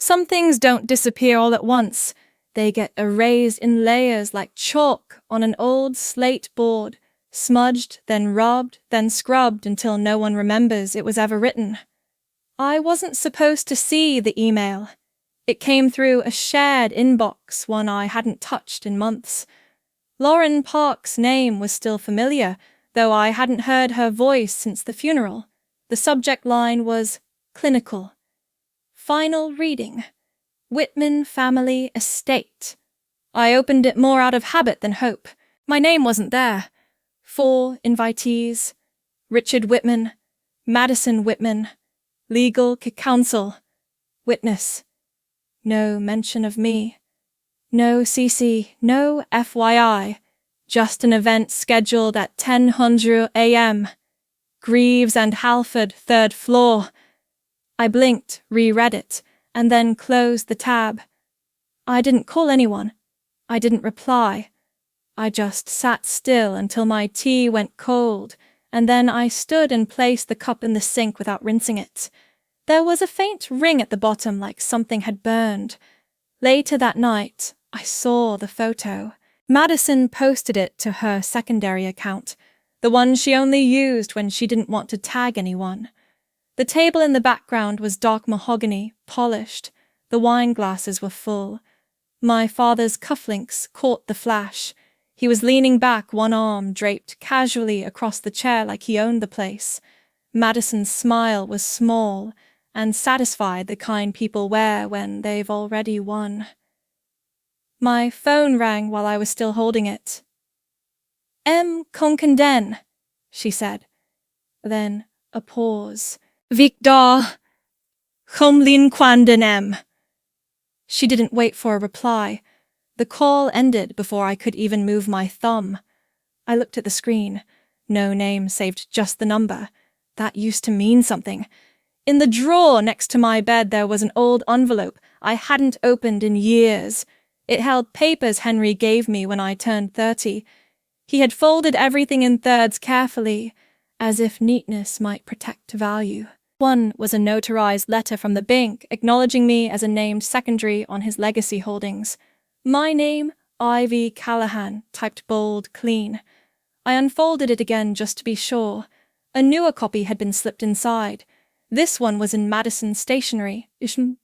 Some things don't disappear all at once. They get erased in layers like chalk on an old slate board, smudged, then rubbed, then scrubbed until no one remembers it was ever written. I wasn't supposed to see the email. It came through a shared inbox, one I hadn't touched in months. Lauren Park's name was still familiar, though I hadn't heard her voice since the funeral. The subject line was clinical. Final reading. Whitman Family Estate. I opened it more out of habit than hope. My name wasn't there. 4 invitees. Richard Whitman, Madison Whitman, legal counsel, witness. No mention of me. No CC, no FYI. Just an event scheduled at 10:00 a.m. Greaves and Halford, 3rd floor. I blinked, reread it, and then closed the tab. I didn't call anyone. I didn't reply. I just sat still until my tea went cold, and then I stood and placed the cup in the sink without rinsing it. There was a faint ring at the bottom like something had burned. Later that night, I saw the photo. Madison posted it to her secondary account, the one she only used when she didn't want to tag anyone. The table in the background was dark mahogany, polished. The wine glasses were full. My father's cufflinks caught the flash. He was leaning back, one arm draped casually across the chair like he owned the place. Madison's smile was small and satisfied, the kind people wear when they've already won. My phone rang while I was still holding it. "M. Konkanden," she said. Then a pause. "Victor Humlin Kwanden M." She didn't wait for a reply. The call ended before I could even move my thumb. I looked at the screen. No name saved, just the number. That used to mean something. In the drawer next to my bed there was an old envelope I hadn't opened in years. It held papers Henry gave me when I turned 30. He had folded everything in thirds carefully, as if neatness might protect value. One was a notarized letter from the bank acknowledging me as a named secondary on his legacy holdings. My name, Ivy Callahan, typed bold, clean. I unfolded it again just to be sure. A newer copy had been slipped inside. This one was in Madison stationery,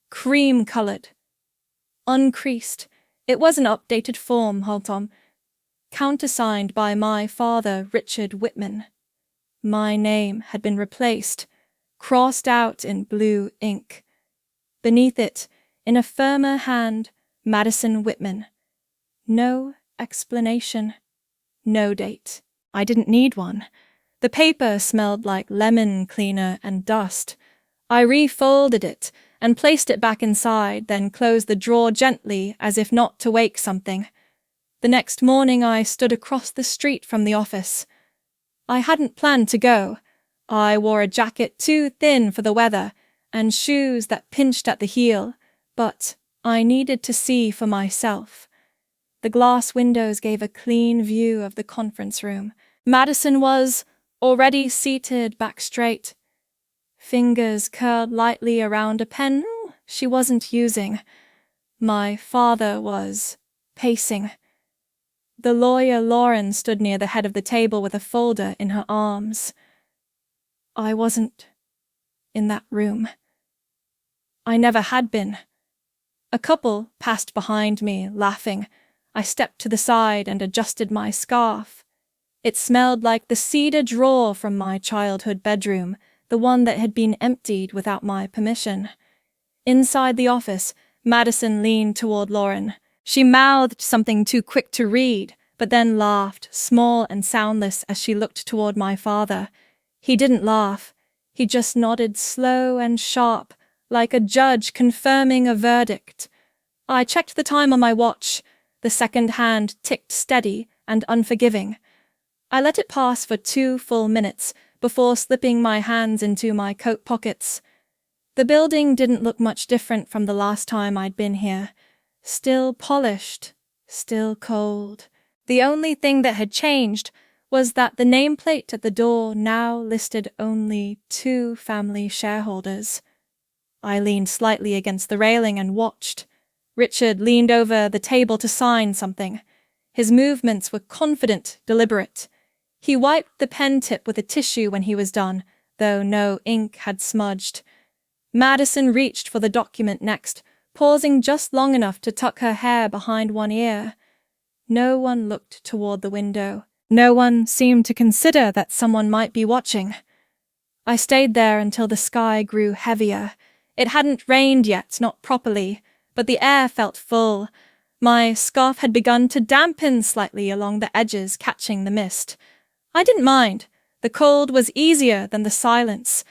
cream-colored. Uncreased. It was an updated form, Haltom. Countersigned by my father, Richard Whitman. My name had been replaced, crossed out in blue ink. Beneath it, in a firmer hand, Madison Whitman. No explanation. No date. I didn't need one. The paper smelled like lemon cleaner and dust. I refolded it and placed it back inside, then closed the drawer gently as if not to wake something. The next morning I stood across the street from the office. I hadn't planned to go. I wore a jacket too thin for the weather and shoes that pinched at the heel, but I needed to see for myself. The glass windows gave a clean view of the conference room. Madison was already seated back straight. Fingers curled lightly around a pen she wasn't using. My father was pacing. The lawyer Lauren stood near the head of the table with a folder in her arms. I wasn't in that room. I never had been. A couple passed behind me, laughing. I stepped to the side and adjusted my scarf. It smelled like the cedar drawer from my childhood bedroom, the one that had been emptied without my permission. Inside the office, Madison leaned toward Lauren. She mouthed something too quick to read, but then laughed, small and soundless, as she looked toward my father. He didn't laugh. He just nodded slow and sharp, like a judge confirming a verdict. I checked the time on my watch. The second hand ticked steady and unforgiving. I let it pass for 2 full minutes before slipping my hands into my coat pockets. The building didn't look much different from the last time I'd been here. Still polished, still cold. The only thing that had changed was that the nameplate at the door now listed only 2 family shareholders. I leaned slightly against the railing and watched. Richard leaned over the table to sign something. His movements were confident, deliberate. He wiped the pen tip with a tissue when he was done, though no ink had smudged. Madison reached for the document next, pausing just long enough to tuck her hair behind one ear. No one looked toward the window. No one seemed to consider that someone might be watching. I stayed there until the sky grew heavier. It hadn't rained yet, not properly, but the air felt full. My scarf had begun to dampen slightly along the edges, catching the mist. I didn't mind. The cold was easier than the silence.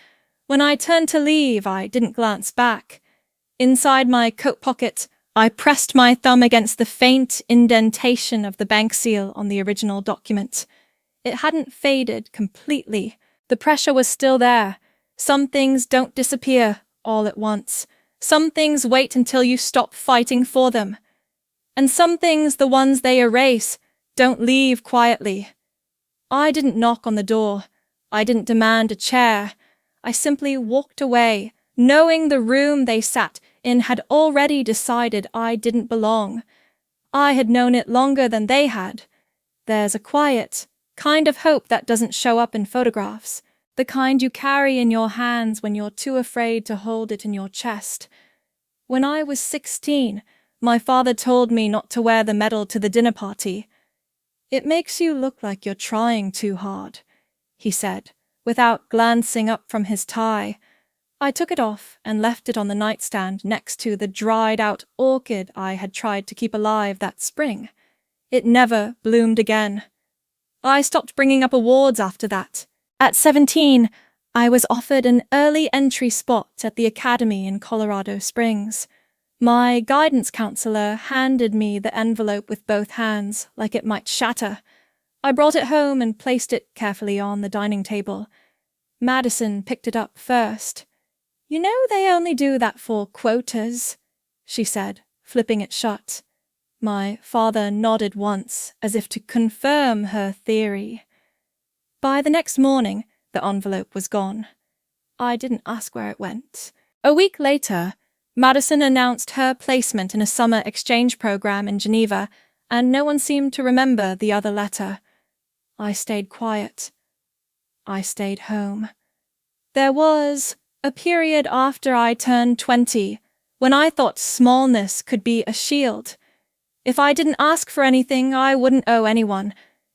When I turned to leave, I didn't glance back. Inside my coat pocket, I pressed my thumb against the faint indentation of the bank seal on the original document. It hadn't faded completely. The pressure was still there. Some things don't disappear all at once. Some things wait until you stop fighting for them. And some things, the ones they erase, don't leave quietly. I didn't knock on the door. I didn't demand a chair. I simply walked away, knowing the room they sat in had already decided I didn't belong. I had known it longer than they had. There's a quiet kind of hope that doesn't show up in photographs, the kind you carry in your hands when you're too afraid to hold it in your chest. When I was 16, my father told me not to wear the medal to the dinner party. "It makes you look like you're trying too hard," he said, without glancing up from his tie. I took it off and left it on the nightstand next to the dried-out orchid I had tried to keep alive that spring. It never bloomed again. I stopped bringing up awards after that. At 17, I was offered an early entry spot at the academy in Colorado Springs. My guidance counselor handed me the envelope with both hands, like it might shatter. I brought it home and placed it carefully on the dining table. Madison picked it up first. "You know they only do that for quotas," she said, flipping it shut. My father nodded once, as if to confirm her theory. By the next morning, the envelope was gone. I didn't ask where it went. A week later, Madison announced her placement in a summer exchange program in Geneva, and no one seemed to remember the other letter. I stayed quiet. I stayed home. There was a period after I turned 20 when I thought smallness could be a shield. If I didn't ask for anything, I wouldn't owe anyone.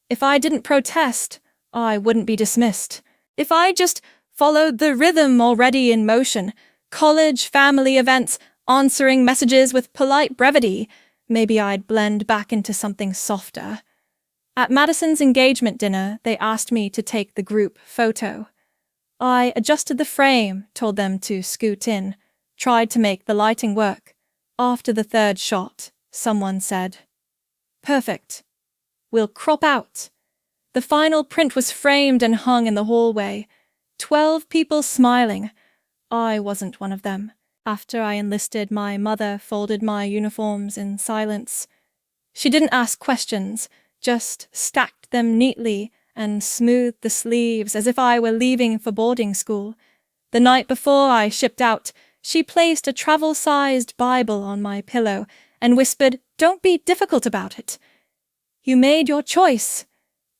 If I didn't protest, I wouldn't be dismissed. If I just followed the rhythm already in motion, college, family events, answering messages with polite brevity, maybe I'd blend back into something softer. At Madison's engagement dinner, they asked me to take the group photo. I adjusted the frame, told them to scoot in, tried to make the lighting work. After the third shot, someone said, "Perfect. We'll crop out." The final print was framed and hung in the hallway. 12 people smiling. I wasn't one of them. After I enlisted, my mother folded my uniforms in silence. She didn't ask questions, just stacked them neatly and smoothed the sleeves as if I were leaving for boarding school. The night before I shipped out, she placed a travel-sized Bible on my pillow and whispered, "Don't be difficult about it. You made your choice."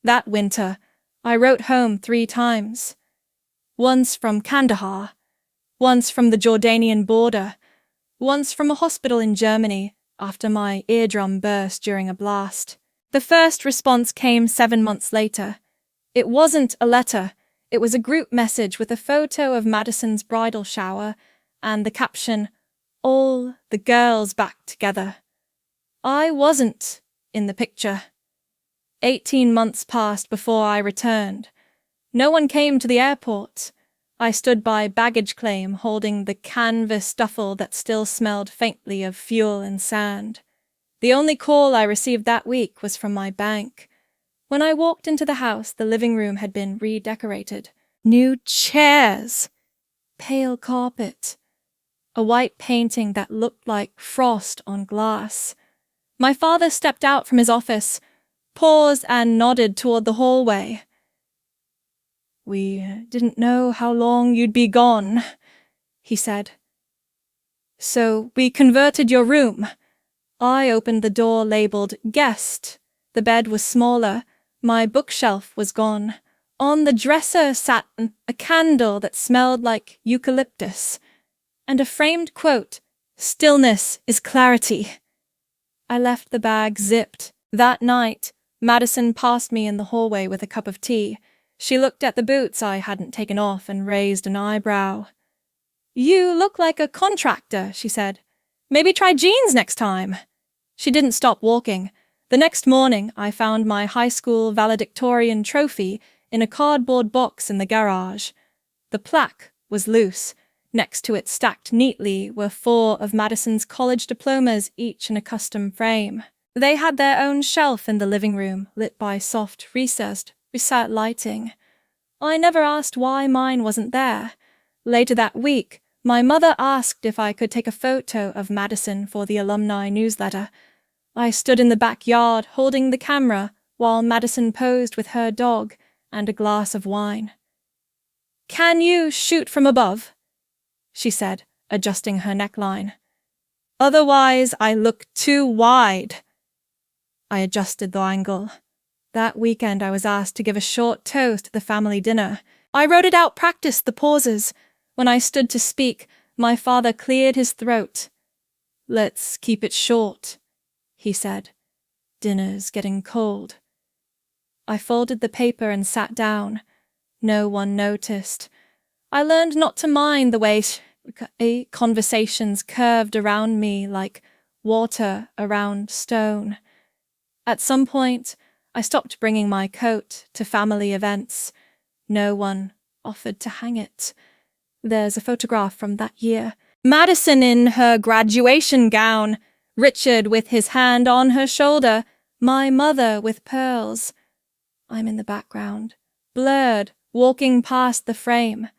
That winter, I wrote home 3 times. Once from Kandahar, once from the Jordanian border, once from a hospital in Germany after my eardrum burst during a blast. The first response came 7 months later. It wasn't a letter. It was a group message with a photo of Madison's bridal shower and the caption, "All the girls back together." I wasn't in the picture. 18 months passed before I returned. No one came to the airport. I stood by baggage claim holding the canvas duffel that still smelled faintly of fuel and sand. The only call I received that week was from my bank. When I walked into the house, the living room had been redecorated. New chairs, pale carpet, a white painting that looked like frost on glass. My father stepped out from his office, paused and nodded toward the hallway. "We didn't know how long you'd be gone," he said. So we converted your room. I opened the door labeled guest. The bed was smaller. My bookshelf was gone. On the dresser sat a candle that smelled like eucalyptus, and a framed quote, "Stillness is clarity." I left the bag zipped. That night, Madison passed me in the hallway with a cup of tea. She looked at the boots I hadn't taken off and raised an eyebrow. "You look like a contractor," she said. "Maybe try jeans next time." She didn't stop walking. The next morning, I found my high school valedictorian trophy in a cardboard box in the garage. The plaque was loose. Next to it, stacked neatly, were 4 of Madison's college diplomas, each in a custom frame. They had their own shelf in the living room, lit by soft, recessed lighting. I never asked why mine wasn't there. Later that week, my mother asked if I could take a photo of Madison for the alumni newsletter. I stood in the backyard holding the camera while Madison posed with her dog and a glass of wine. "Can you shoot from above?" she said, adjusting her neckline. "Otherwise, I look too wide." I adjusted the angle. That weekend, I was asked to give a short toast at the family dinner. I wrote it out, practiced the pauses. When I stood to speak, my father cleared his throat. "Let's keep it short," he said. "Dinner's getting cold." I folded the paper and sat down. No one noticed. I learned not to mind the way conversations curved around me like water around stone. At some point, I stopped bringing my coat to family events. No one offered to hang it. There's a photograph from that year. Madison in her graduation gown, Richard with his hand on her shoulder, my mother with pearls. I'm in the background, blurred, walking past the frame.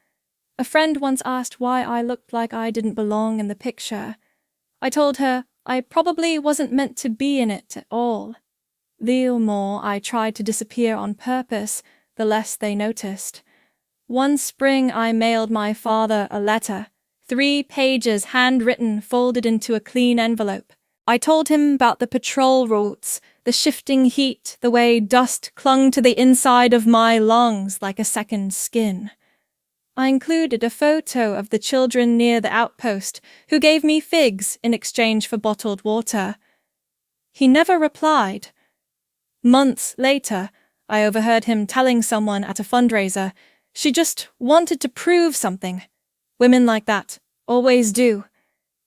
A friend once asked why I looked like I didn't belong in the picture. I told her I probably wasn't meant to be in it at all. The more I tried to disappear on purpose, the less they noticed. One spring I mailed my father a letter, 3 pages handwritten, folded into a clean envelope. I told him about the patrol routes, the shifting heat, the way dust clung to the inside of my lungs like a second skin. I included a photo of the children near the outpost who gave me figs in exchange for bottled water. He never replied. Months later, I overheard him telling someone at a fundraiser, "She just wanted to prove something. Women like that always do."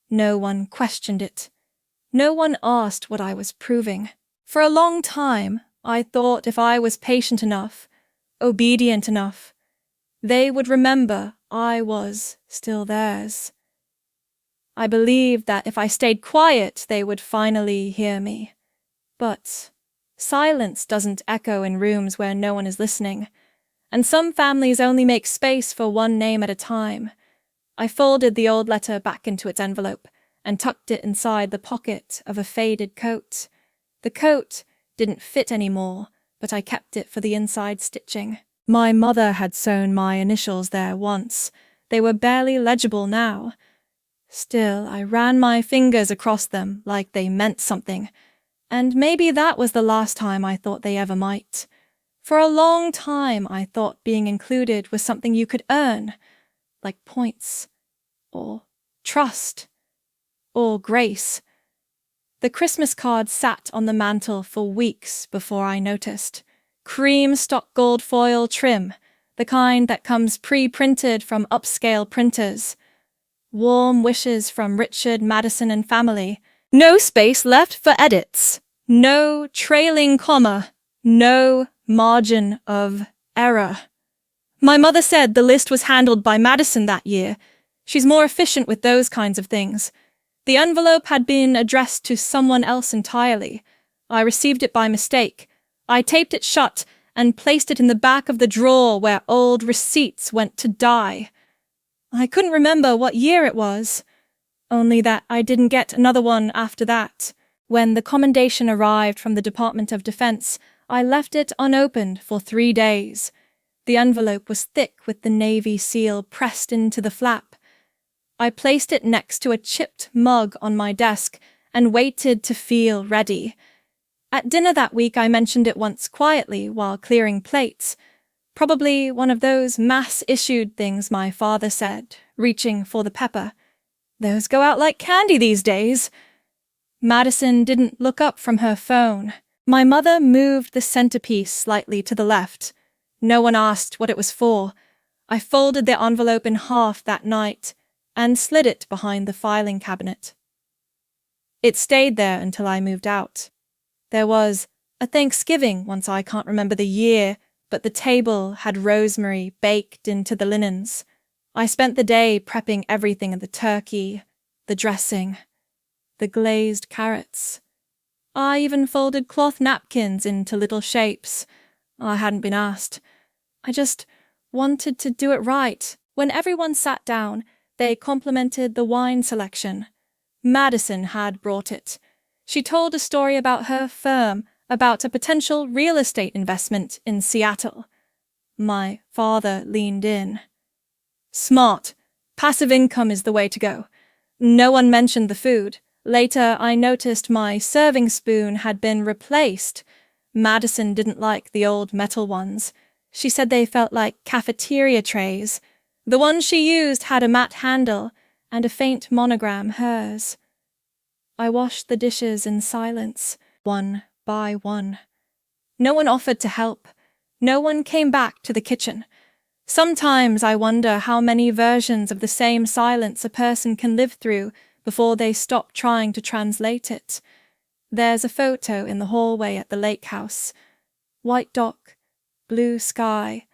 No one questioned it. No one asked what I was proving. For a long time, I thought if I was patient enough, obedient enough, they would remember I was still theirs. I believed that if I stayed quiet, they would finally hear me. But silence doesn't echo in rooms where no one is listening, and some families only make space for one name at a time. I folded the old letter back into its envelope and tucked it inside the pocket of a faded coat. The coat didn't fit anymore, but I kept it for the inside stitching. My mother had sewn my initials there once. They were barely legible now. Still, I ran my fingers across them like they meant something, and maybe that was the last time I thought they ever might. For a long time, I thought being included was something you could earn, like points, or trust, or grace. The Christmas card sat on the mantel for weeks before I noticed. Cream stock gold foil trim, the kind that comes pre-printed from upscale printers. Warm wishes from Richard, Madison, and family. No space left for edits. No trailing comma. No margin of error. My mother said the list was handled by Madison that year. She's more efficient with those kinds of things. The envelope had been addressed to someone else entirely. I received it by mistake. I taped it shut and placed it in the back of the drawer where old receipts went to die. I couldn't remember what year it was, only that I didn't get another one after that. When the commendation arrived from the Department of Defense, I left it unopened for 3 days. The envelope was thick with the Navy seal pressed into the flap. I placed it next to a chipped mug on my desk and waited to feel ready. At dinner that week, I mentioned it once quietly while clearing plates. Probably one of those mass-issued things my father said, reaching for the pepper. Those go out like candy these days. Madison didn't look up from her phone. My mother moved the centerpiece slightly to the left. No one asked what it was for. I folded the envelope in half that night and slid it behind the filing cabinet. It stayed there until I moved out. There was a Thanksgiving once, I can't remember the year, but the table had rosemary baked into the linens. I spent the day prepping everything: the turkey, the dressing, the glazed carrots. I even folded cloth napkins into little shapes. I hadn't been asked. I just wanted to do it right. When everyone sat down, they complimented the wine selection. Madison had brought it. She told a story about her firm, about a potential real estate investment in Seattle. My father leaned in. Smart. Passive income is the way to go. No one mentioned the food. Later, I noticed my serving spoon had been replaced. Madison didn't like the old metal ones. She said they felt like cafeteria trays. The one she used had a matte handle and a faint monogram, hers. I washed the dishes in silence, one by one. No one offered to help. No one came back to the kitchen. Sometimes I wonder how many versions of the same silence a person can live through before they stop trying to translate it. There's a photo in the hallway at the lake house. White dock, blue sky,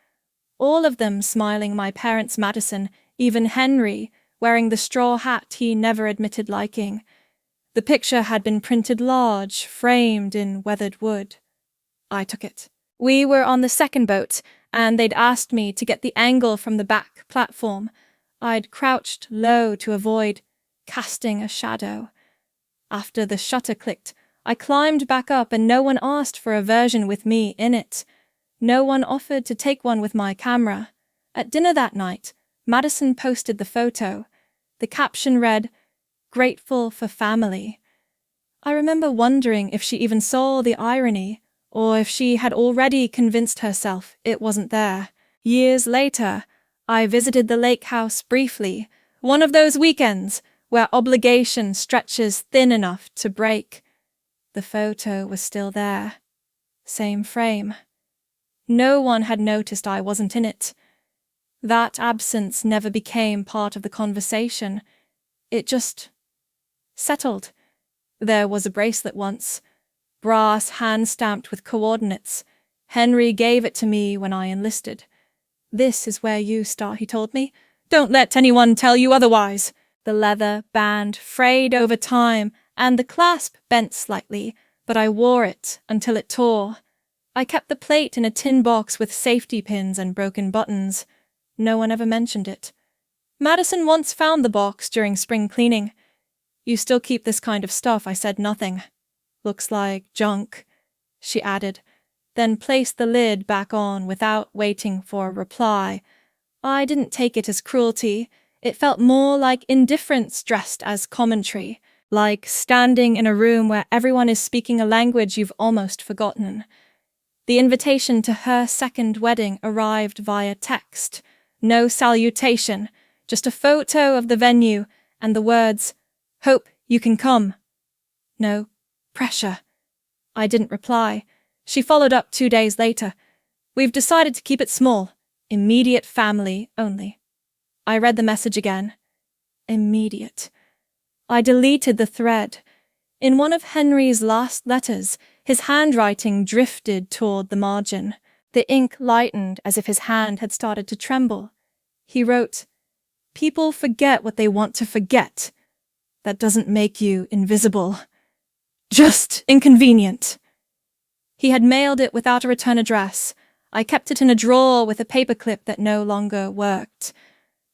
all of them smiling. My parents, Madison, even Henry, wearing the straw hat he never admitted liking. The picture had been printed large, framed in weathered wood. I took it. We were on the second boat, and they'd asked me to get the angle from the back platform. I'd crouched low to avoid casting a shadow. After the shutter clicked, I climbed back up, and no one asked for a version with me in it. No one offered to take one with my camera. At dinner that night, Madison posted the photo. The caption read, "Grateful for family." I remember wondering if she even saw the irony, or if she had already convinced herself it wasn't there. Years later, I visited the lake house briefly, one of those weekends where obligation stretches thin enough to break. The photo was still there. Same frame. No one had noticed I wasn't in it. That absence never became part of the conversation. It just settled. There was a bracelet once, brass hand-stamped with coordinates. Henry gave it to me when I enlisted. "This is where you start," he told me. "Don't let anyone tell you otherwise." The leather band frayed over time, and the clasp bent slightly, but I wore it until it tore. I kept the plate in a tin box with safety pins and broken buttons. No one ever mentioned it. Madison once found the box during spring cleaning. "You still keep this kind of stuff?" I said nothing. "Looks like junk," she added, then placed the lid back on without waiting for a reply. I didn't take it as cruelty. It felt more like indifference dressed as commentary, like standing in a room where everyone is speaking a language you've almost forgotten. The invitation to her second wedding arrived via text. No salutation, just a photo of the venue and the words, "Hope you can come." No pressure. I didn't reply. She followed up 2 days later. "We've decided to keep it small. Immediate family only." I read the message again. Immediate. I deleted the thread. In one of Henry's last letters, his handwriting drifted toward the margin. The ink lightened as if his hand had started to tremble. He wrote, "People forget what they want to forget. That doesn't make you invisible. Just inconvenient." He had mailed it without a return address. I kept it in a drawer with a paperclip that no longer worked.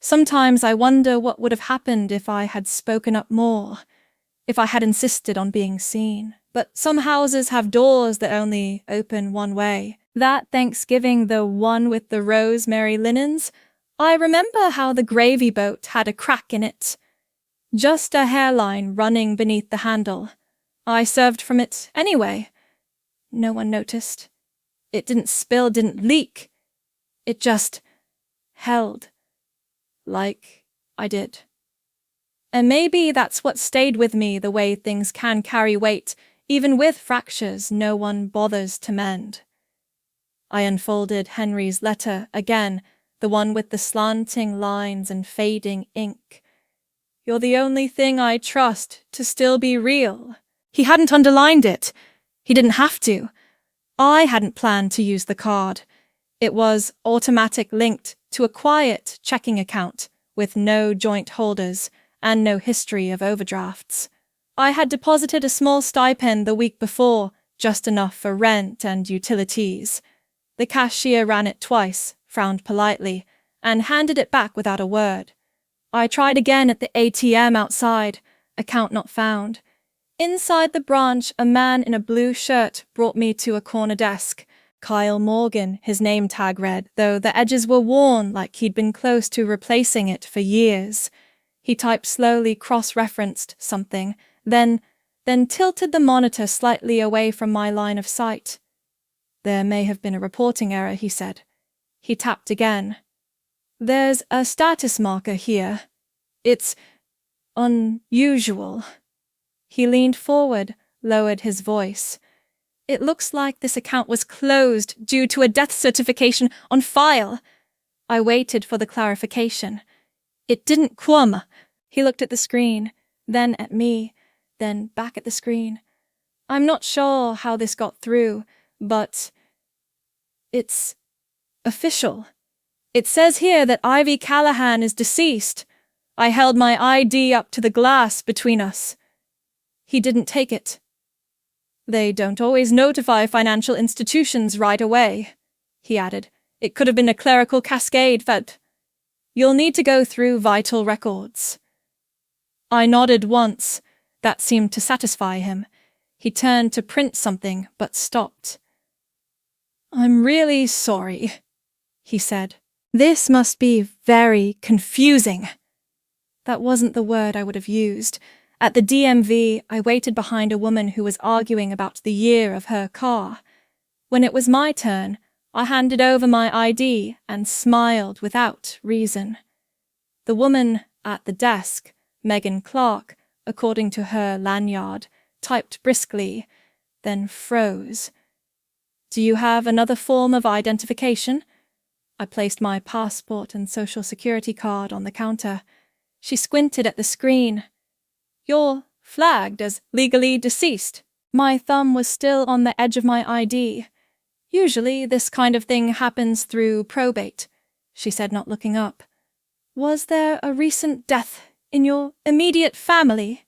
Sometimes I wonder what would have happened if I had spoken up more, if I had insisted on being seen. But some houses have doors that only open one way. That Thanksgiving, the one with the rosemary linens, I remember how the gravy boat had a crack in it. just a hairline running beneath the handle. I served from it anyway. No one noticed. It didn't spill, didn't leak. It just held. Like I did. And maybe that's what stayed with me, the way things can carry weight, even with fractures no one bothers to mend. I unfolded Henry's letter again, the one with the slanting lines and fading ink. You're the only thing I trust to still be real. He hadn't underlined it. He didn't have to. I hadn't planned to use the card. It was automatic linked to a quiet checking account with no joint holders and no history of overdrafts. I had deposited a small stipend the week before, just enough for rent and utilities. The cashier ran it twice, frowned politely, and handed it back without a word. I tried again at the ATM outside, account not found. Inside the branch, a man in a blue shirt brought me to a corner desk. Kyle Morgan, his name tag read, though the edges were worn like he'd been close to replacing it for years. He typed slowly, cross-referenced something, then tilted the monitor slightly away from my line of sight. There may have been a reporting error, he said. He tapped again. There's a status marker here. It's unusual. He leaned forward, lowered his voice. It looks like this account was closed due to a death certification on file. I waited for the clarification. It didn't come. He looked at the screen, then at me, then back at the screen. I'm not sure how this got through, but it's official. It says here that Ivy Callahan is deceased. I held my ID up to the glass between us. He didn't take it. They don't always notify financial institutions right away, he added. It could have been a clerical cascade that you'll need to go through vital records. I nodded once. That seemed to satisfy him. He turned to print something, but stopped. I'm really sorry, he said. This must be very confusing. That wasn't the word I would have used. At the DMV, I waited behind a woman who was arguing about the year of her car. When it was my turn, I handed over my ID and smiled without reason. The woman at the desk, Megan Clark, according to her lanyard, typed briskly, then froze. Do you have another form of identification? I placed my passport and social security card on the counter. She squinted at the screen. You're flagged as legally deceased. My thumb was still on the edge of my ID. Usually this kind of thing happens through probate, she said, not looking up. Was there a recent death in your immediate family?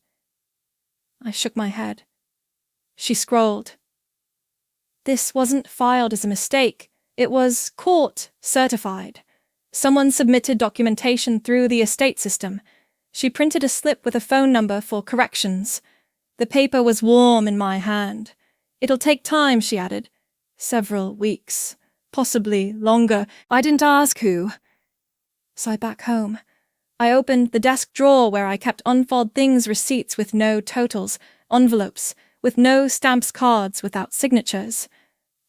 I shook my head. She scrolled. This wasn't filed as a mistake. It was court certified. Someone submitted documentation through the estate system. She printed a slip with a phone number for corrections. The paper was warm in my hand. It'll take time, she added. Several weeks. Possibly longer. I didn't ask who. So back home. I opened the desk drawer where I kept unfold things, receipts with no totals, envelopes with no stamps, cards without signatures.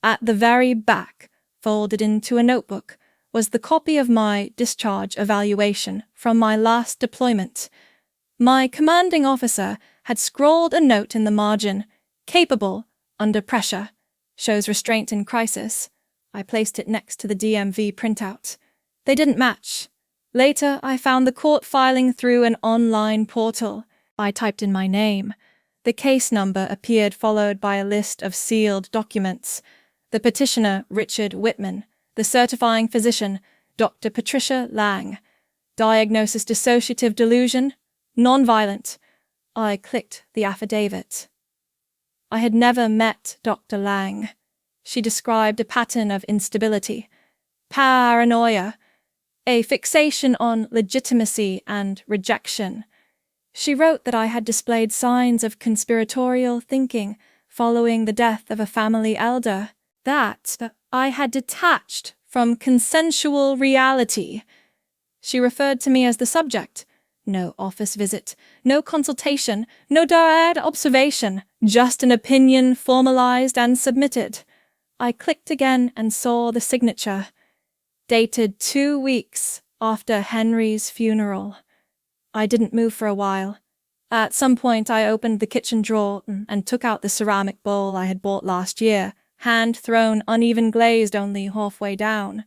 At the very back, folded into a notebook, was the copy of my discharge evaluation from my last deployment. My commanding officer had scrawled a note in the margin, capable, under pressure, shows restraint in crisis. I placed it next to the DMV printout. They didn't match. Later, I found the court filing through an online portal. I typed in my name. The case number appeared, followed by a list of sealed documents. The petitioner, Richard Whitman. The certifying physician, Dr. Patricia Lang. Diagnosis dissociative delusion, nonviolent. I clicked the affidavit. I had never met Dr. Lang. She described a pattern of instability, paranoia, a fixation on legitimacy and rejection. She wrote that I had displayed signs of conspiratorial thinking following the death of a family elder, that I had detached from consensual reality. She referred to me as the subject, No office visit, no consultation, no direct observation, just an opinion formalized and submitted. I clicked again and saw the signature, dated 2 weeks after Henry's funeral. I didn't move for a while. At some point I opened the kitchen drawer and took out the ceramic bowl I had bought last year, hand-thrown, uneven glazed only halfway down.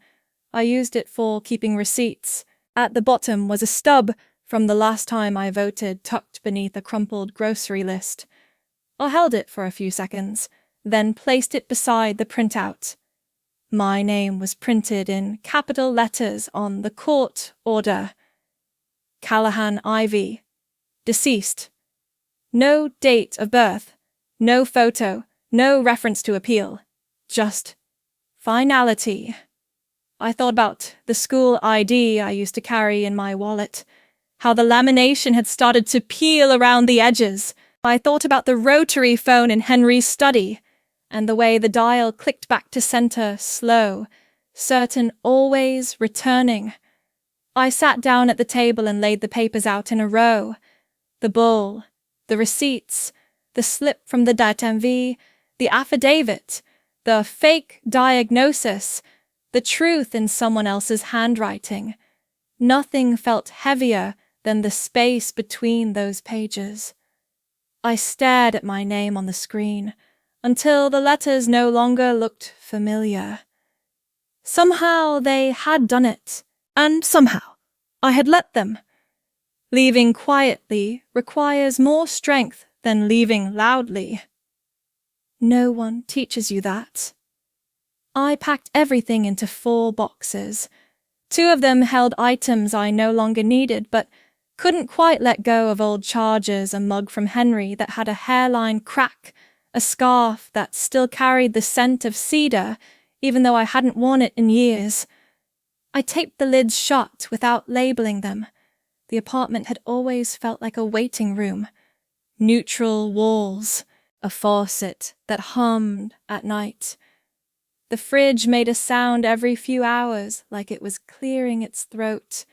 I used it for keeping receipts. At the bottom was a stub from the last time I voted tucked beneath a crumpled grocery list. I held it for a few seconds, then placed it beside the printout. My name was printed in capital letters on the court order. Callahan Ivy. Deceased. No date of birth, no photo, no reference to appeal. Just finality. I thought about the school ID I used to carry in my wallet, how the lamination had started to peel around the edges. I thought about the rotary phone in Henry's study, and the way the dial clicked back to center slow, certain always returning. I sat down at the table and laid the papers out in a row. The bull, the receipts, the slip from the DATMV, the affidavit, the fake diagnosis, the truth in someone else's handwriting. Nothing felt heavier than the space between those pages. I stared at my name on the screen until the letters no longer looked familiar. Somehow they had done it, and somehow I had let them. Leaving quietly requires more strength than leaving loudly. No one teaches you that. I packed everything into 4 boxes. 2 of them held items I no longer needed, but couldn't quite let go of old chargers, a mug from Henry that had a hairline crack, a scarf that still carried the scent of cedar, even though I hadn't worn it in years. I taped the lids shut without labeling them. The apartment had always felt like a waiting room. Neutral walls, a faucet that hummed at night. The fridge made a sound every few hours, like it was clearing its throat.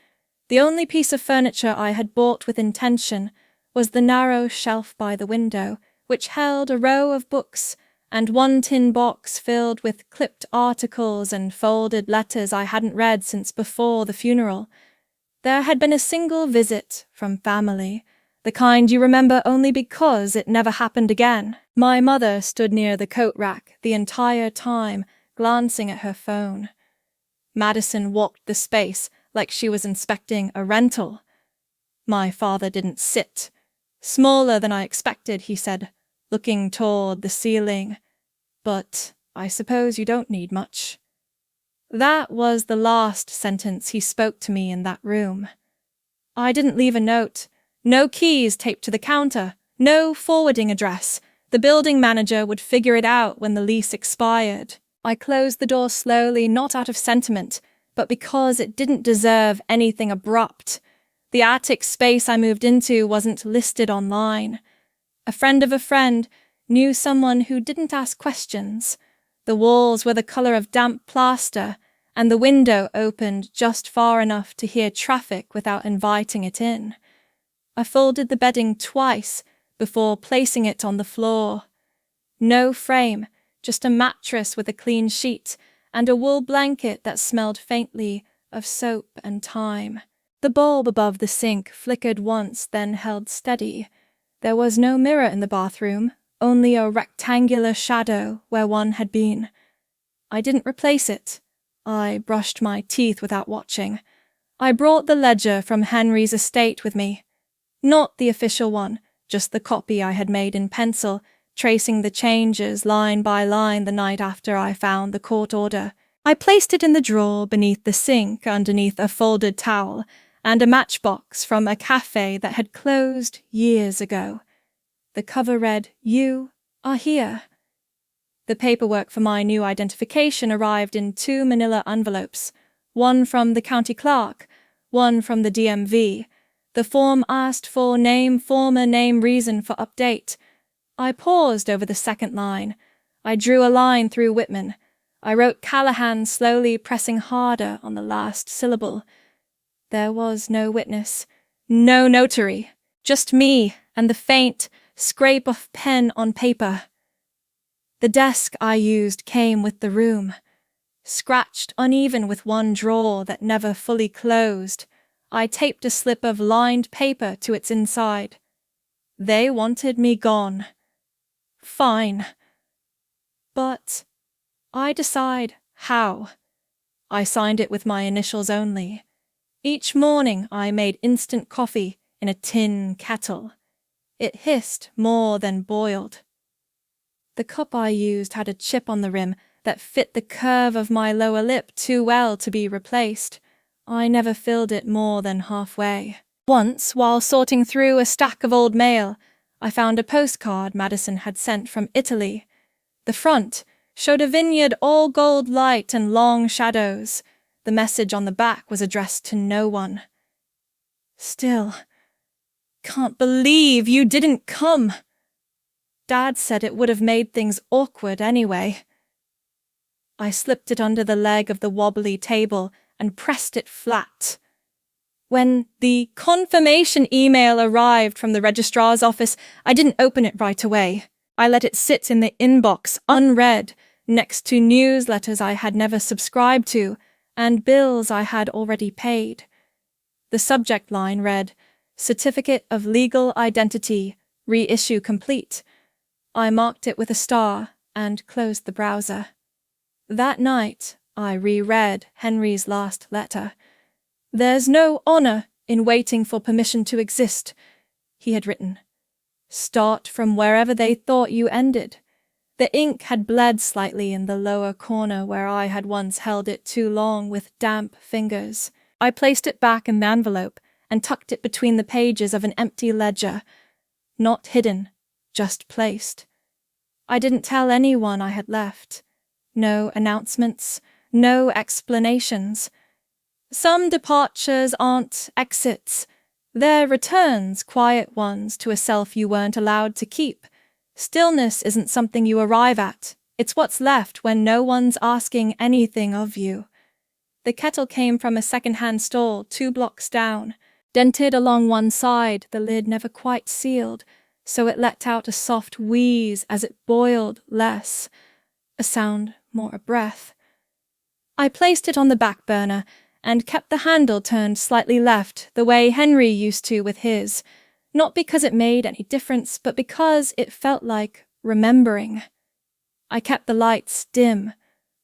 The only piece of furniture I had bought with intention was the narrow shelf by the window, which held a row of books and 1 tin box filled with clipped articles and folded letters I hadn't read since before the funeral. There had been a single visit from family, the kind you remember only because it never happened again. My mother stood near the coat rack the entire time, glancing at her phone. Madison walked the space like she was inspecting a rental. My father didn't sit. Smaller than I expected, he said, looking toward the ceiling. But I suppose you don't need much. That was the last sentence he spoke to me in that room. I didn't leave a note. No keys taped to the counter. No forwarding address. The building manager would figure it out when the lease expired. I closed the door slowly, not out of sentiment, but because it didn't deserve anything abrupt. The attic space I moved into wasn't listed online. A friend of a friend knew someone who didn't ask questions. The walls were the color of damp plaster, and the window opened just far enough to hear traffic without inviting it in. I folded the bedding twice before placing it on the floor. No frame, just a mattress with a clean sheet and a wool blanket that smelled faintly of soap and thyme. The bulb above the sink flickered once, then held steady. There was no mirror in the bathroom, only a rectangular shadow where one had been. I didn't replace it. I brushed my teeth without watching. I brought the ledger from Henry's estate with me. Not the official one, just the copy I had made in pencil, tracing the changes line by line the night after I found the court order. I placed it in the drawer beneath the sink underneath a folded towel and a matchbox from a cafe that had closed years ago. The cover read, "You are here." The paperwork for my new identification arrived in 2 manila envelopes, one from the county clerk, one from the DMV. The form asked for name, former name, reason for update. I paused over the second line. I drew a line through Whitman. I wrote Callahan, slowly pressing harder on the last syllable. There was no witness, No notary, just me and the faint scrape of pen on paper. The desk I used came with the room, scratched uneven with one drawer that never fully closed. I taped a slip of lined paper to its inside. They wanted me gone. Fine. But I decide how. I signed it with my initials only. Each morning I made instant coffee in a tin kettle. It hissed more than boiled. The cup I used had a chip on the rim that fit the curve of my lower lip too well to be replaced. I never filled it more than halfway. Once, while sorting through a stack of old mail, I found a postcard Madison had sent from Italy. The front showed a vineyard all gold light and long shadows. The message on the back was addressed to no one. Still, can't believe you didn't come. Dad said it would have made things awkward anyway. I slipped it under the leg of the wobbly table and pressed it flat. When the confirmation email arrived from the registrar's office, I didn't open it right away. I let it sit in the inbox, unread, next to newsletters I had never subscribed to and bills I had already paid. The subject line read, "Certificate of Legal Identity, Reissue Complete." I marked it with a star and closed the browser. That night, I reread Henry's last letter. "There's no honor in waiting for permission to exist," he had written. "Start from wherever they thought you ended." The ink had bled slightly in the lower corner where I had once held it too long with damp fingers. I placed it back in the envelope and tucked it between the pages of an empty ledger. Not hidden, just placed. I didn't tell anyone I had left. No announcements, no explanations. Some departures aren't exits. They're returns, quiet ones, to a self you weren't allowed to keep. Stillness isn't something you arrive at. It's what's left when no one's asking anything of you. The kettle came from a second-hand stall 2 blocks down. Dented along one side, the lid never quite sealed, so it let out a soft wheeze as it boiled less. A sound more a breath. I placed it on the back burner and kept the handle turned slightly left, the way Henry used to with his. Not because it made any difference, but because it felt like remembering. I kept the lights dim.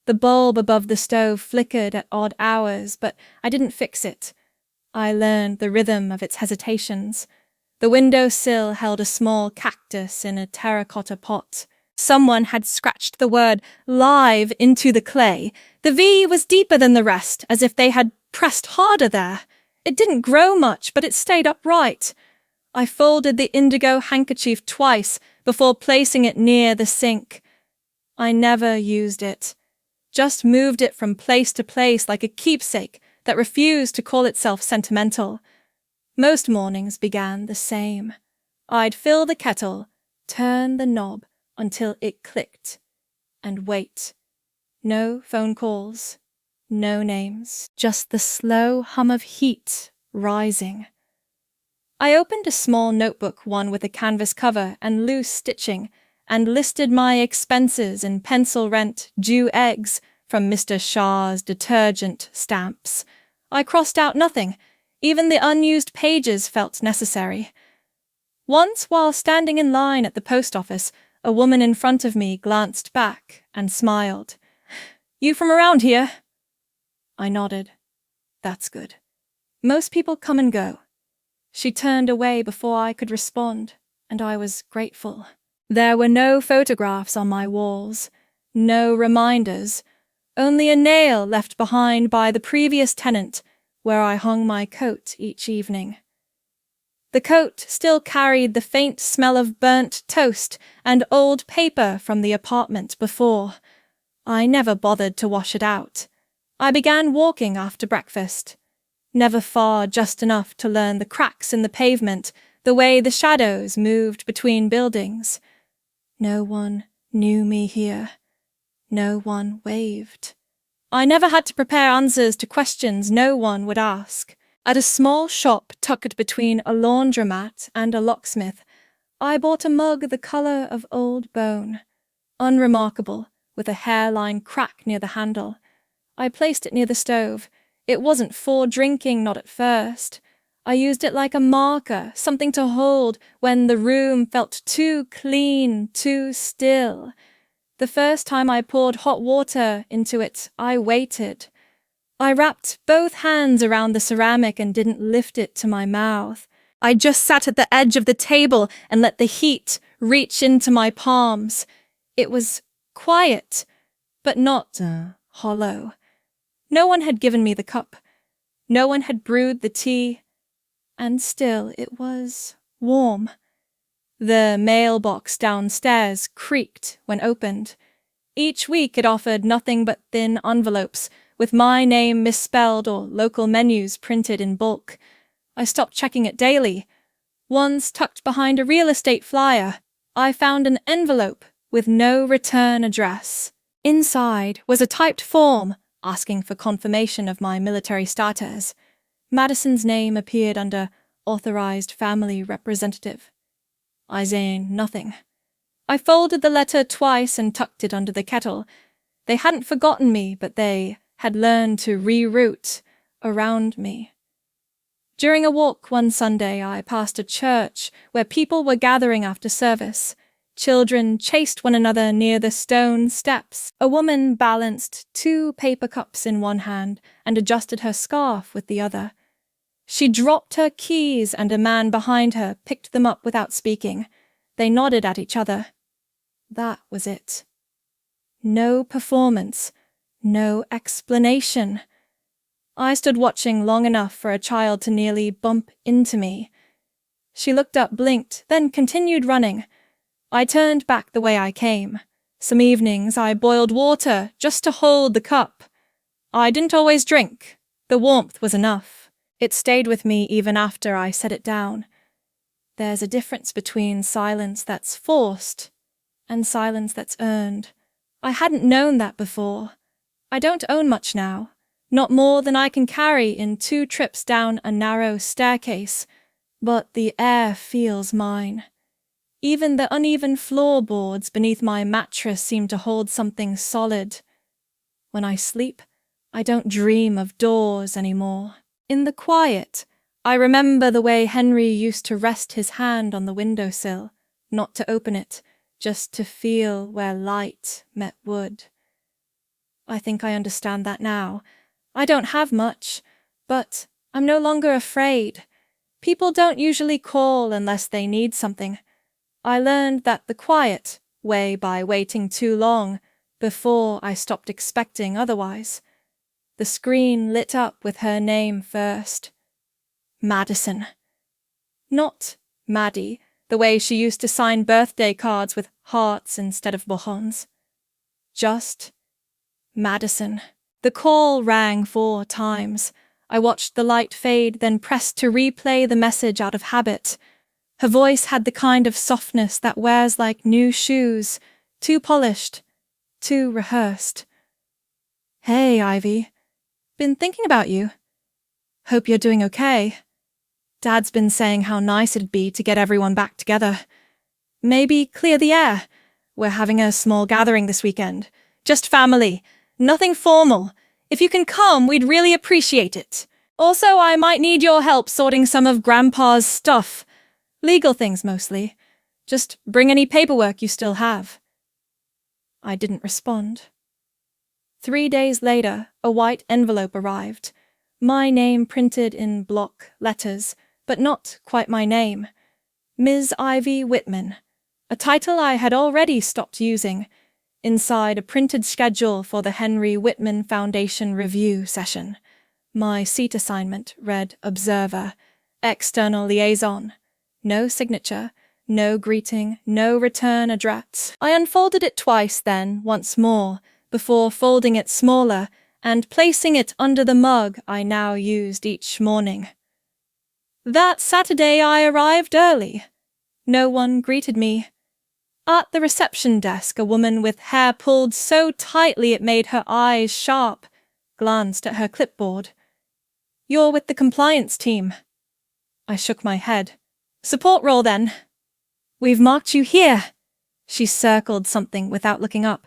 The bulb above the stove flickered at odd hours, but I didn't fix it. I learned the rhythm of its hesitations. The window sill held a small cactus in a terracotta pot. Someone had scratched the word "live" into the clay. The V was deeper than the rest, as if they had pressed harder there. It didn't grow much, but it stayed upright. I folded the indigo handkerchief twice before placing it near the sink. I never used it. Just moved it from place to place like a keepsake that refused to call itself sentimental. Most mornings began the same. I'd fill the kettle, turn the knob until it clicked, and wait. No phone calls, no names, just the slow hum of heat rising. I opened a small notebook, one with a canvas cover and loose stitching, and listed my expenses in pencil rent, due eggs from Mr. Shah's detergent stamps. I crossed out nothing. Even the unused pages felt necessary. Once, while standing in line at the post office, a woman in front of me glanced back and smiled. "You from around here?" I nodded. That's good. Most people come and go. She turned away before I could respond, and I was grateful. There were no photographs on my walls, no reminders, only a nail left behind by the previous tenant where I hung my coat each evening. The coat still carried the faint smell of burnt toast and old paper from the apartment before. I never bothered to wash it out. I began walking after breakfast. Never far, just enough to learn the cracks in the pavement, the way the shadows moved between buildings. No one knew me here. No one waved. I never had to prepare answers to questions no one would ask. At a small shop tucked between a laundromat and a locksmith, I bought a mug the colour of old bone. Unremarkable, with a hairline crack near the handle. I placed it near the stove. It wasn't for drinking, not at first. I used it like a marker, something to hold when the room felt too clean, too still. The first time I poured hot water into it, I waited. I wrapped both hands around the ceramic and didn't lift it to my mouth. I just sat at the edge of the table and let the heat reach into my palms. It was quiet, but not hollow. No one had given me the cup. No one had brewed the tea. And still it was warm. The mailbox downstairs creaked when opened. Each week it offered nothing but thin envelopes, with my name misspelled or local menus printed in bulk. I stopped checking it daily. Once tucked behind a real estate flyer, I found an envelope with no return address. Inside was a typed form asking for confirmation of my military status. Madison's name appeared under Authorized Family Representative. I saying nothing. I folded the letter twice and tucked it under the kettle. They hadn't forgotten me, but they had learned to reroute around me. During a walk one Sunday, I passed a church where people were gathering after service. Children chased one another near the stone steps. A woman balanced 2 paper cups in one hand and adjusted her scarf with the other. She dropped her keys and a man behind her picked them up without speaking. They nodded at each other. That was it. No performance. No explanation. I stood watching long enough for a child to nearly bump into me. She looked up, blinked, then continued running. I turned back the way I came. Some evenings I boiled water just to hold the cup. I didn't always drink. The warmth was enough. It stayed with me even after I set it down. There's a difference between silence that's forced and silence that's earned. I hadn't known that before. I don't own much now, not more than I can carry in 2 trips down a narrow staircase, but the air feels mine. Even the uneven floorboards beneath my mattress seem to hold something solid. When I sleep, I don't dream of doors anymore. In the quiet, I remember the way Henry used to rest his hand on the windowsill, not to open it, just to feel where light met wood. I think I understand that now. I don't have much, but I'm no longer afraid. People don't usually call unless they need something. I learned that the quiet way by waiting too long before I stopped expecting otherwise. The screen lit up with her name first. Madison. Not Maddie, the way she used to sign birthday cards with hearts instead of bohons. Just Madison. The call rang 4 times. I watched the light fade, then pressed to replay the message out of habit. Her voice had the kind of softness that wears like new shoes, too polished, too rehearsed. Hey, Ivy. Been thinking about you. Hope you're doing okay. Dad's been saying how nice it'd be to get everyone back together. Maybe clear the air. We're having a small gathering this weekend. Just family. Nothing formal. If you can come, we'd really appreciate it. Also, I might need your help sorting some of Grandpa's stuff. Legal things, mostly. Just bring any paperwork you still have. I didn't respond. 3 days later, a white envelope arrived. My name printed in block letters, but not quite my name. Ms. Ivy Whitman, a title I had already stopped using. Inside, a printed schedule for the Henry Whitman Foundation review session. My seat assignment read Observer, External Liaison. No signature, no greeting, no return address. I unfolded it twice then, once more, before folding it smaller and placing it under the mug I now used each morning. That Saturday I arrived early. No one greeted me. At the reception desk, a woman with hair pulled so tightly it made her eyes sharp glanced at her clipboard. You're with the compliance team. I shook my head. Support role, then. We've marked you here. She circled something without looking up.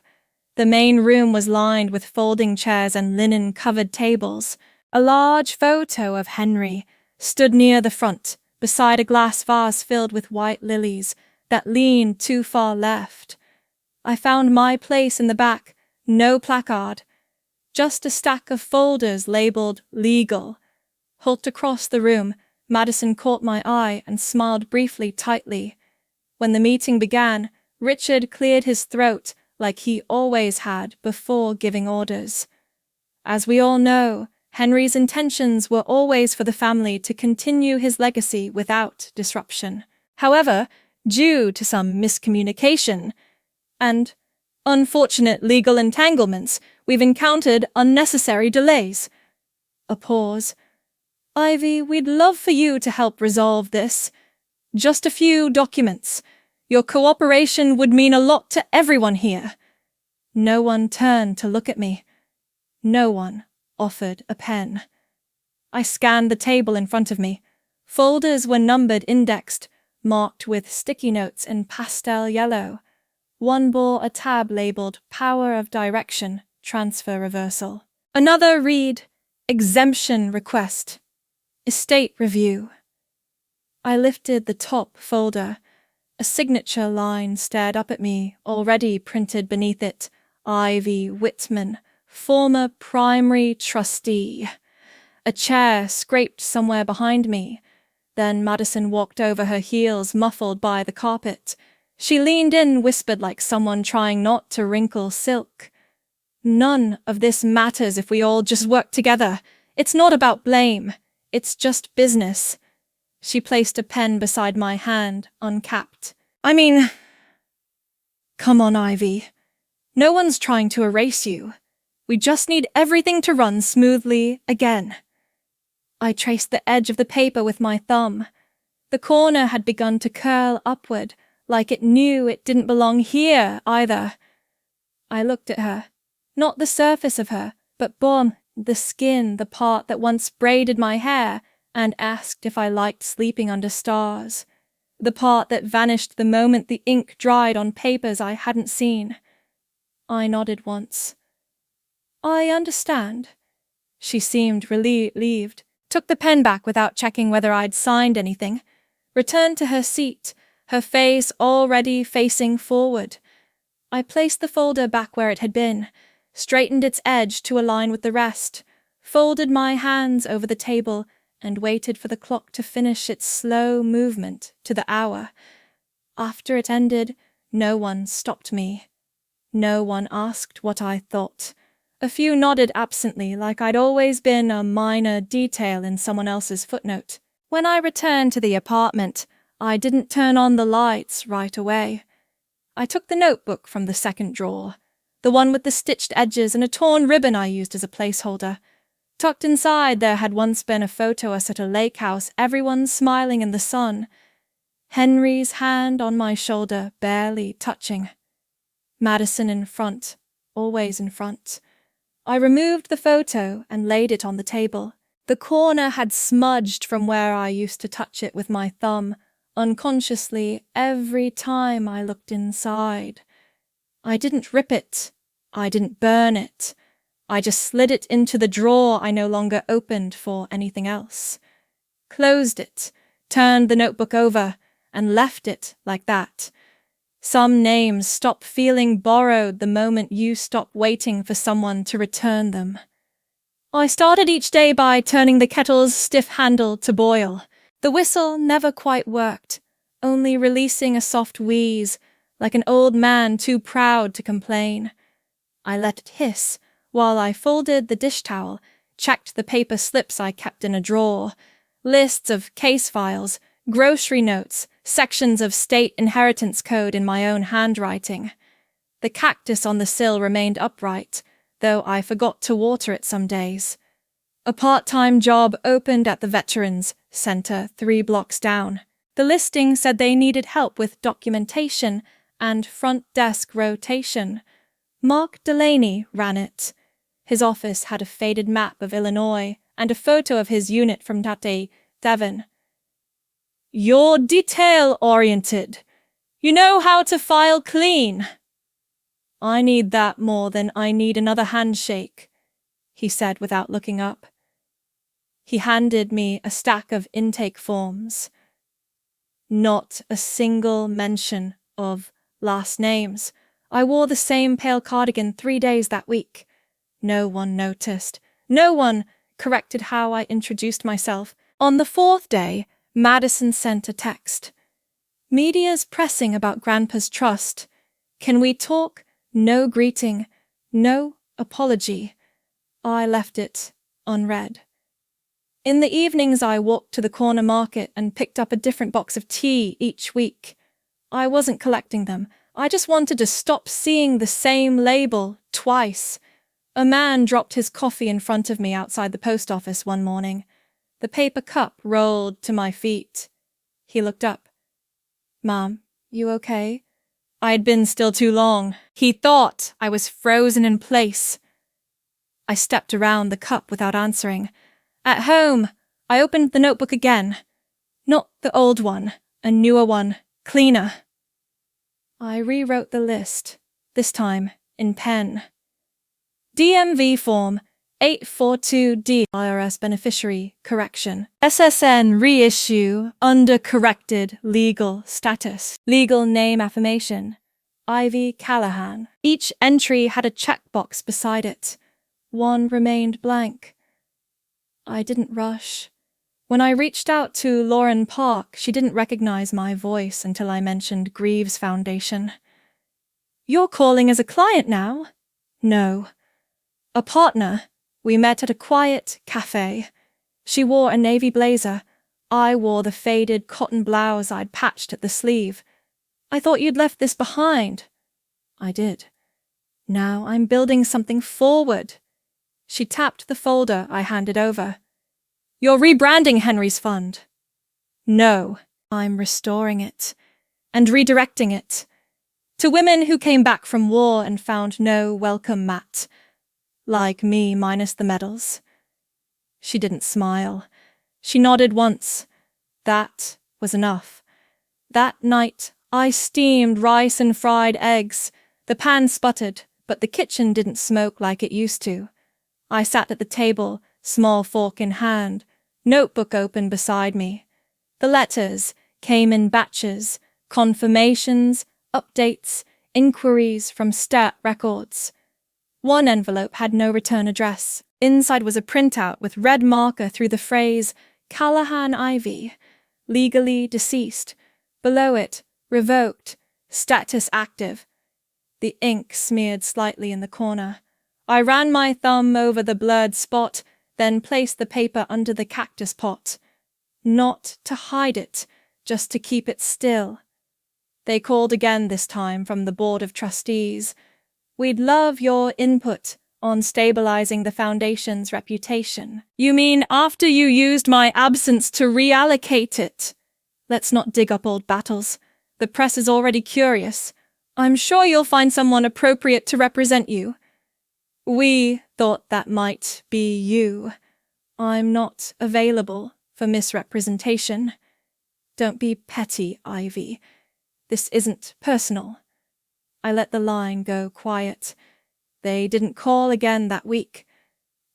The main room was lined with folding chairs and linen-covered tables. A large photo of Henry stood near the front, beside a glass vase filled with white lilies that leaned too far left. I found my place in the back, no placard, just a stack of folders labeled legal. Hulked across the room, Madison caught my eye and smiled briefly tightly. When the meeting began, Richard cleared his throat like he always had before giving orders. As we all know, Henry's intentions were always for the family to continue his legacy without disruption. However, due to some miscommunication and unfortunate legal entanglements, we've encountered unnecessary delays. A pause. Ivy, we'd love for you to help resolve this. Just a few documents. Your cooperation would mean a lot to everyone here. No one turned to look at me. No one offered a pen. I scanned the table in front of me. Folders were numbered, indexed, marked with sticky notes in pastel yellow. One bore a tab labeled Power of Direction, Transfer Reversal. Another read Exemption Request, Estate Review. I lifted the top folder. A signature line stared up at me, already printed beneath it. Ivy Whitman, former primary trustee. A chair scraped somewhere behind me. Then Madison walked over her heels, muffled by the carpet. She leaned in, whispered like someone trying not to wrinkle silk. None of this matters if we all just work together. It's not about blame. It's just business. She placed a pen beside my hand, uncapped. Come on, Ivy. No one's trying to erase you. We just need everything to run smoothly again. I traced the edge of the paper with my thumb. The corner had begun to curl upward, like it knew it didn't belong here either. I looked at her. Not the surface of her, but the skin, the part that once braided my hair, and asked if I liked sleeping under stars. The part that vanished the moment the ink dried on papers I hadn't seen. I nodded once. I understand. She seemed relieved, took the pen back without checking whether I'd signed anything, returned to her seat, her face already facing forward. I placed the folder back where it had been, straightened its edge to align with the rest, folded my hands over the table, and waited for the clock to finish its slow movement to the hour. After it ended, no one stopped me. No one asked what I thought. A few nodded absently, like I'd always been a minor detail in someone else's footnote. When I returned to the apartment, I didn't turn on the lights right away. I took the notebook from the second drawer, the one with the stitched edges and a torn ribbon I used as a placeholder. Tucked inside there had once been a photo of us at a lake house, everyone smiling in the sun. Henry's hand on my shoulder, barely touching. Madison in front, always in front. I removed the photo and laid it on the table. The corner had smudged from where I used to touch it with my thumb, unconsciously, every time I looked inside. I didn't rip it. I didn't burn it. I just slid it into the drawer I no longer opened for anything else. Closed it, turned the notebook over, and left it like that. Some names stop feeling borrowed the moment you stop waiting for someone to return them. I started each day by turning the kettle's stiff handle to boil. The whistle never quite worked, only releasing a soft wheeze, like an old man too proud to complain. I let it hiss, while I folded the dish towel, checked the paper slips I kept in a drawer, lists of case files, grocery notes, sections of state inheritance code in my own handwriting. The cactus on the sill remained upright, though I forgot to water it some days. A part-time job opened at the Veterans Center 3 blocks down. The listing said they needed help with documentation and front desk rotation. Mark Delaney ran it. His office had a faded map of Illinois and a photo of his unit from Tate, Devon. "You're detail-oriented. You know how to file clean." "I need that more than I need another handshake," he said without looking up. He handed me a stack of intake forms. Not a single mention of last names. I wore the same pale cardigan 3 days that week. No one noticed. No one corrected how I introduced myself. On the 4th day, Madison sent a text. "Media's pressing about Grandpa's trust. Can we talk? No greeting. No apology." I left it unread. In the evenings, I walked to the corner market and picked up a different box of tea each week. I wasn't collecting them. I just wanted to stop seeing the same label twice. A man dropped his coffee in front of me outside the post office one morning. The paper cup rolled to my feet. He looked up. "Mom, you okay?" I had been still too long. He thought I was frozen in place. I stepped around the cup without answering. At home, I opened the notebook again. Not the old one, a newer one, cleaner. I rewrote the list, this time in pen. DMV form 842D, IRS beneficiary correction. SSN reissue under corrected legal status. Legal name affirmation. Ivy Callahan. Each entry had a checkbox beside it. One remained blank. I didn't rush. When I reached out to Lauren Park, she didn't recognize my voice until I mentioned Greaves Foundation. "You're calling as a client now?" "No. A partner. We met at a quiet cafe. She wore a navy blazer. I wore the faded cotton blouse I'd patched at the sleeve. I thought you'd left this behind." I did. "Now I'm building something forward." She tapped the folder I handed over. "You're rebranding Henry's fund." "No, I'm restoring it and redirecting it to women who came back from war and found no welcome mat. Like me, minus the medals." She didn't smile. She nodded once. That was enough. That night, I steamed rice and fried eggs. The pan sputtered, but the kitchen didn't smoke like it used to. I sat at the table, small fork in hand, notebook open beside me. The letters came in batches, confirmations, updates, inquiries from stat records. One envelope had no return address. Inside was a printout with red marker through the phrase, "Callahan Ivy, legally deceased." Below it, "Revoked, status active." The ink smeared slightly in the corner. I ran my thumb over the blurred spot, then placed the paper under the cactus pot. Not to hide it, just to keep it still. They called again this time from the Board of Trustees. "We'd love your input on stabilizing the foundation's reputation." "You mean after you used my absence to reallocate it?" "Let's not dig up old battles. The press is already curious. I'm sure you'll find someone appropriate to represent you." "We thought that might be you. I'm not available for misrepresentation." "Don't be petty, Ivy. This isn't personal." I let the line go quiet. They didn't call again that week.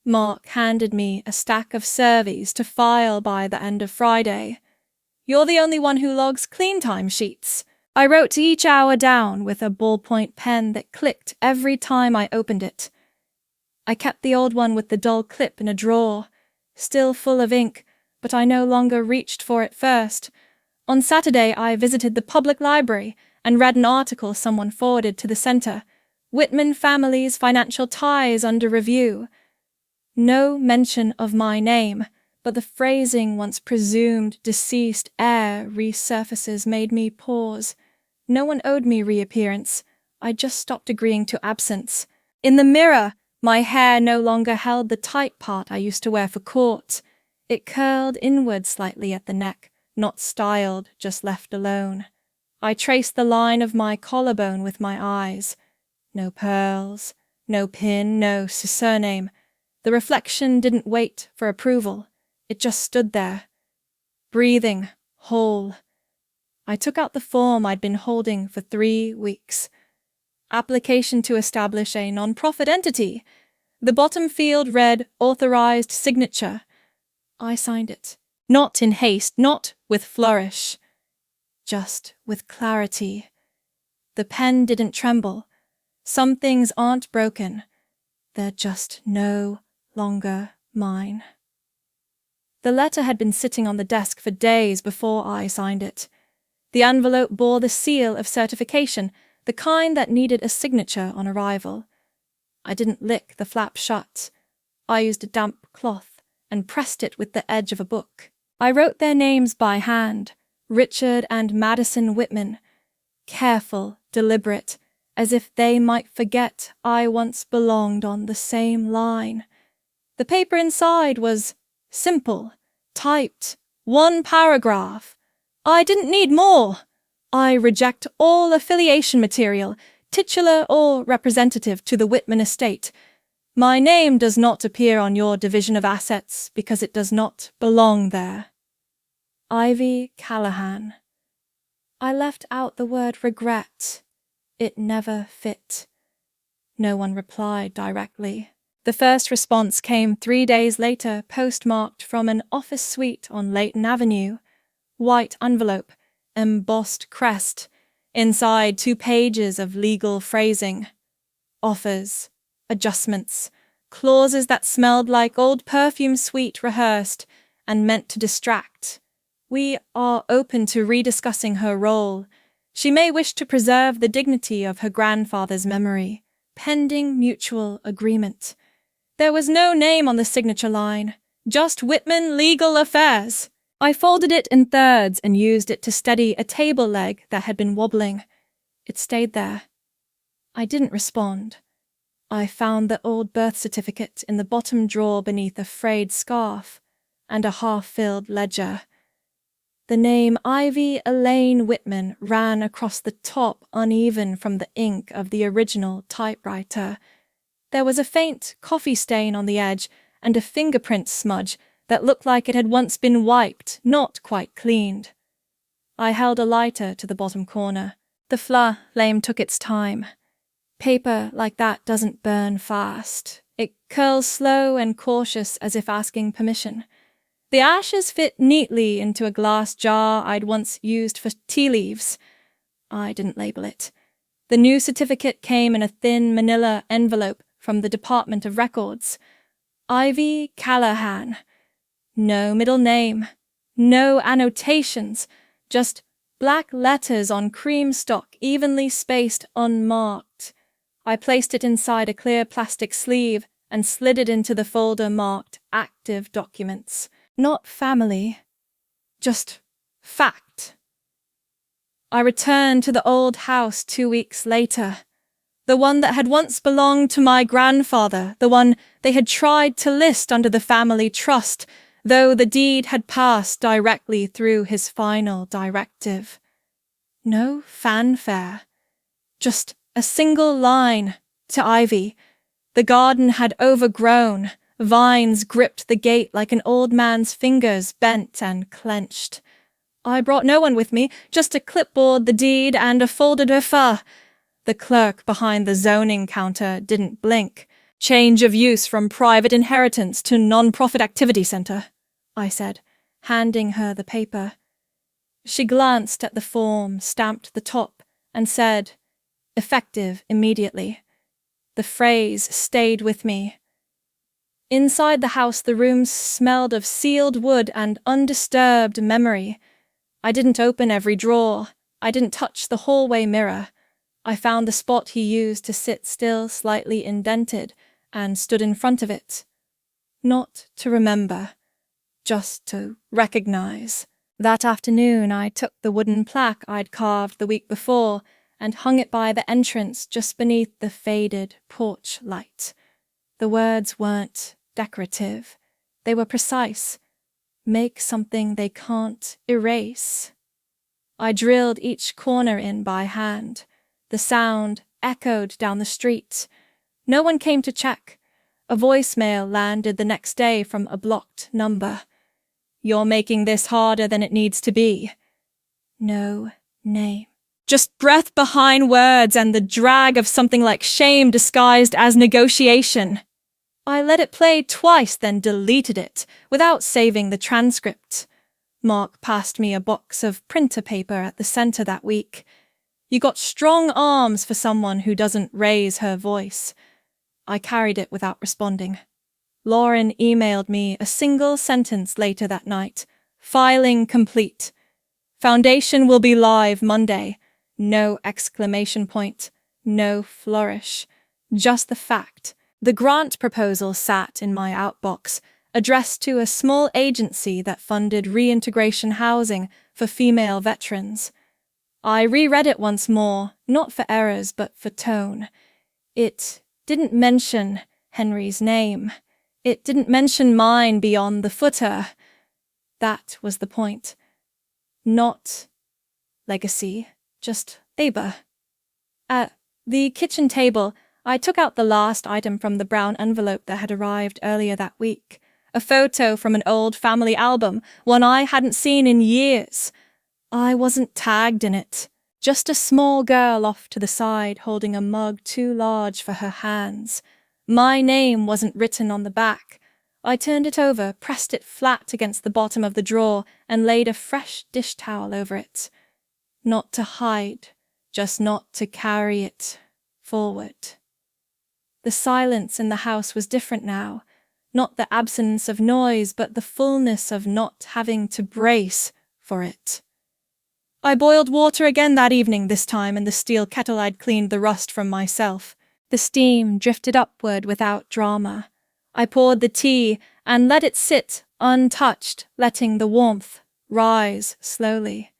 Mark handed me a stack of surveys to file by the end of Friday. "You're the only one who logs clean time sheets." I wrote each hour down with a ballpoint pen that clicked every time I opened it. I kept the old one with the dull clip in a drawer, still full of ink, but I no longer reached for it first. On Saturday, I visited the public library and read an article someone forwarded to the center. "Whitman family's financial ties under review." No mention of my name, but the phrasing "once presumed deceased heir" resurfaces made me pause. No one owed me reappearance. I just stopped agreeing to absence. In the mirror, my hair no longer held the tight part I used to wear for court. It curled inward slightly at the neck, not styled, just left alone. I traced the line of my collarbone with my eyes. No pearls, no pin, no surname. The reflection didn't wait for approval. It just stood there, breathing, whole. I took out the form I'd been holding for 3 weeks. Application to establish a non-profit entity. The bottom field read authorized signature. I signed it. Not in haste, not with flourish. Just with clarity. The pen didn't tremble. Some things aren't broken. They're just no longer mine. The letter had been sitting on the desk for days before I signed it. The envelope bore the seal of certification, the kind that needed a signature on arrival. I didn't lick the flap shut. I used a damp cloth and pressed it with the edge of a book. I wrote their names by hand, Richard and Madison Whitman, careful, deliberate, as if they might forget I once belonged on the same line. The paper inside was simple, typed, 1 paragraph. I didn't need more. I reject all affiliation material, titular or representative to the Whitman estate. My name does not appear on your division of assets because it does not belong there. Ivy Callahan. I left out the word regret. It never fit. No one replied directly. The first response came 3 days later, postmarked from an office suite on Layton Avenue. White envelope, embossed crest, inside 2 pages of legal phrasing. Offers, adjustments, clauses that smelled like old perfume suite rehearsed and meant to distract. We are open to rediscussing her role. She may wish to preserve the dignity of her grandfather's memory, pending mutual agreement. There was no name on the signature line, just Whitman Legal Affairs. I folded it in thirds and used it to steady a table leg that had been wobbling. It stayed there. I didn't respond. I found the old birth certificate in the bottom drawer beneath a frayed scarf and a half-filled ledger. The name Ivy Elaine Whitman ran across the top uneven from the ink of the original typewriter. There was a faint coffee stain on the edge and a fingerprint smudge that looked like it had once been wiped, not quite cleaned. I held a lighter to the bottom corner. The flame took its time. Paper like that doesn't burn fast. It curls slow and cautious as if asking permission. The ashes fit neatly into a glass jar I'd once used for tea leaves. I didn't label it. The new certificate came in a thin manila envelope from the Department of Records. Ivy Callahan. No middle name. No annotations. Just black letters on cream stock, evenly spaced, unmarked. I placed it inside a clear plastic sleeve and slid it into the folder marked Active Documents. Not family. Just fact. I returned to the old house 2 weeks later. The one that had once belonged to my grandfather, the one they had tried to list under the family trust, though the deed had passed directly through his final directive. No fanfare. Just a single line to Ivy. The garden had overgrown. Vines gripped the gate like an old man's fingers, bent and clenched. I brought no one with me, just a clipboard, the deed, and a folded refer. The clerk behind the zoning counter didn't blink. Change of use from private inheritance to non-profit activity center, I said, handing her the paper. She glanced at the form, stamped the top, and said, effective immediately. The phrase stayed with me. Inside the house, the room smelled of sealed wood and undisturbed memory. I didn't open every drawer. I didn't touch the hallway mirror. I found the spot he used to sit still, slightly indented, and stood in front of it. Not to remember, just to recognize. That afternoon, I took the wooden plaque I'd carved the week before and hung it by the entrance just beneath the faded porch light. The words weren't decorative. They were precise. Make something they can't erase. I drilled each corner in by hand. The sound echoed down the street. No one came to check. A voicemail landed the next day from a blocked number. "You're making this harder than it needs to be." No name. Just breath behind words and the drag of something like shame disguised as negotiation. I let it play twice, then deleted it, without saving the transcript. Mark passed me a box of printer paper at the center that week. "You got strong arms for someone who doesn't raise her voice." I carried it without responding. Lauren emailed me a single sentence later that night. "Filing complete. Foundation will be live Monday." No exclamation point, no flourish, just the fact. The grant proposal sat in my outbox, addressed to a small agency that funded reintegration housing for female veterans. I reread it once more, not for errors but for tone. It didn't mention Henry's name. It didn't mention mine beyond the footer. That was the point. Not legacy, just labor. At the kitchen table, I took out the last item from the brown envelope that had arrived earlier that week. A photo from an old family album, one I hadn't seen in years. I wasn't tagged in it. Just a small girl off to the side holding a mug too large for her hands. My name wasn't written on the back. I turned it over, pressed it flat against the bottom of the drawer, and laid a fresh dish towel over it. Not to hide, just not to carry it forward. The silence in the house was different now. Not the absence of noise, but the fullness of not having to brace for it. I boiled water again that evening. This time in the steel kettle I'd cleaned the rust from myself. The steam drifted upward without drama. I poured the tea and let it sit untouched, letting the warmth rise slowly.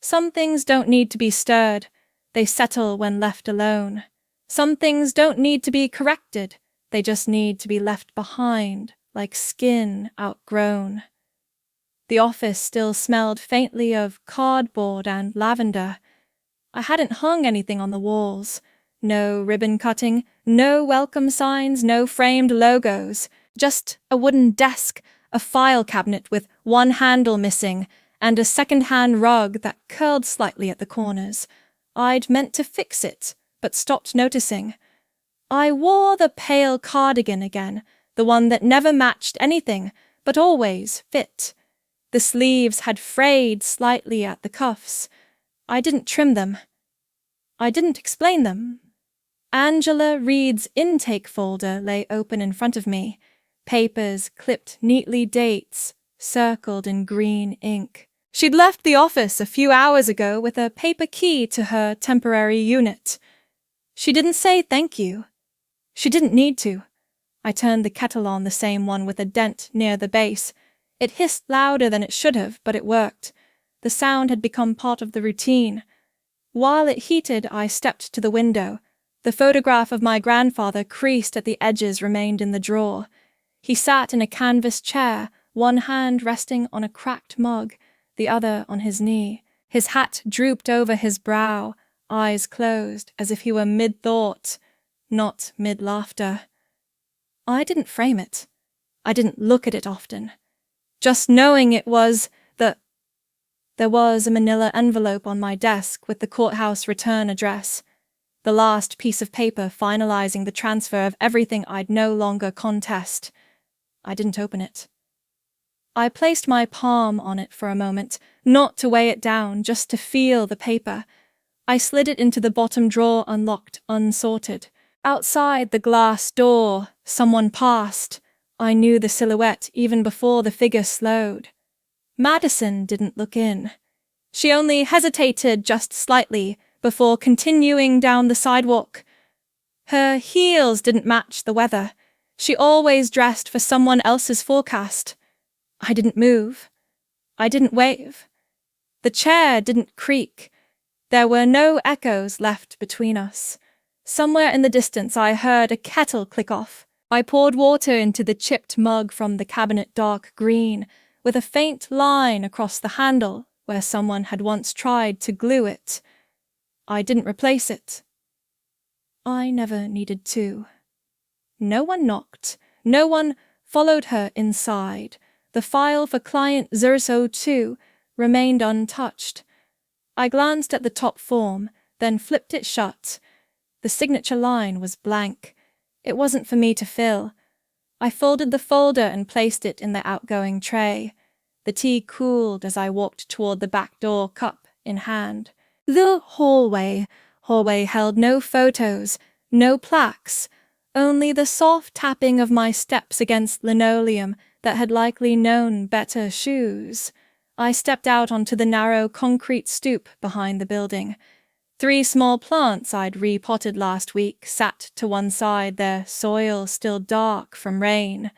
Some things don't need to be stirred. They settle when left alone. Some things don't need to be corrected. They just need to be left behind, like skin outgrown. The office still smelled faintly of cardboard and lavender. I hadn't hung anything on the walls. No ribbon cutting, no welcome signs, no framed logos. Just a wooden desk, a file cabinet with one handle missing, and a second-hand rug that curled slightly at the corners. I'd meant to fix it, but stopped noticing. I wore the pale cardigan again, the one that never matched anything, but always fit. The sleeves had frayed slightly at the cuffs. I didn't trim them. I didn't explain them. Angela Reed's intake folder lay open in front of me. Papers clipped neatly, dates circled in green ink. She'd left the office a few hours ago with a paper key to her temporary unit. She didn't say thank you. She didn't need to. I turned the kettle on, the same one with a dent near the base. It hissed louder than it should have, but it worked. The sound had become part of the routine. While it heated, I stepped to the window. The photograph of my grandfather, creased at the edges, remained in the drawer. He sat in a canvas chair, one hand resting on a cracked mug, the other on his knee. His hat drooped over his brow, eyes closed, as if he were mid-thought, not mid-laughter. I didn't frame it. I didn't look at it often. Just knowing it was There was a manila envelope on my desk with the courthouse return address. The last piece of paper finalizing the transfer of everything I'd no longer contest. I didn't open it. I placed my palm on it for a moment, not to weigh it down, just to feel the paper. I slid it into the bottom drawer, unlocked, unsorted. Outside the glass door, someone passed. I knew the silhouette even before the figure slowed. Madison didn't look in. She only hesitated just slightly before continuing down the sidewalk. Her heels didn't match the weather. She always dressed for someone else's forecast. I didn't move. I didn't wave. The chair didn't creak. There were no echoes left between us. Somewhere in the distance I heard a kettle click off. I poured water into the chipped mug from the cabinet, dark green, with a faint line across the handle where someone had once tried to glue it. I didn't replace it. I never needed to. No one knocked. No one followed her inside. The file for client 002 remained untouched. I glanced at the top form, then flipped it shut. The signature line was blank. It wasn't for me to fill. I folded the folder and placed it in the outgoing tray. The tea cooled as I walked toward the back door, cup in hand. The hallway held no photos, no plaques, only the soft tapping of my steps against linoleum that had likely known better shoes. I stepped out onto the narrow concrete stoop behind the building. 3 small plants I'd repotted last week sat to one side, their soil still dark from rain.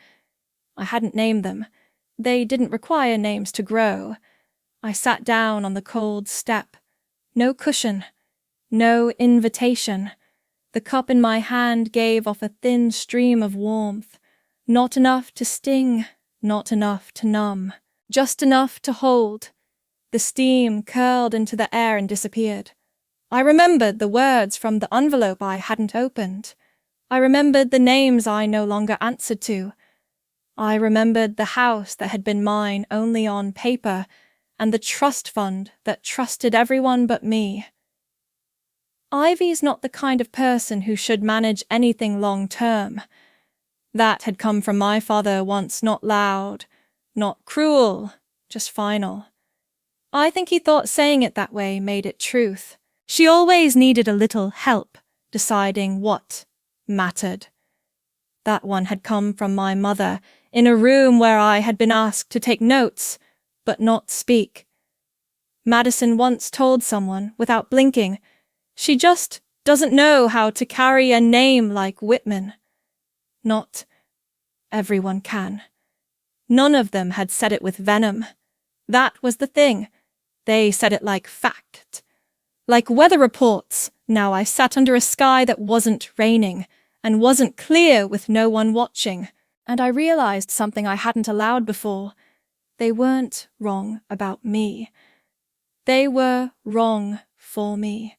I hadn't named them. They didn't require names to grow. I sat down on the cold step. No cushion. No invitation. The cup in my hand gave off a thin stream of warmth. Not enough to sting, not enough to numb. Just enough to hold. The steam curled into the air and disappeared. I remembered the words from the envelope I hadn't opened. I remembered the names I no longer answered to. I remembered the house that had been mine only on paper, and the trust fund that trusted everyone but me. Ivy's not the kind of person who should manage anything long-term. That had come from my father once, not loud, not cruel, just final. I think he thought saying it that way made it truth. She always needed a little help deciding what mattered. That one had come from my mother, in a room where I had been asked to take notes, but not speak. Madison once told someone, without blinking, she just doesn't know how to carry a name like Whitman. Not everyone can. None of them had said it with venom. That was the thing. They said it like fact. Like weather reports, now I sat under a sky that wasn't raining, and wasn't clear with no one watching, and I realized something I hadn't allowed before. They weren't wrong about me. They were wrong for me.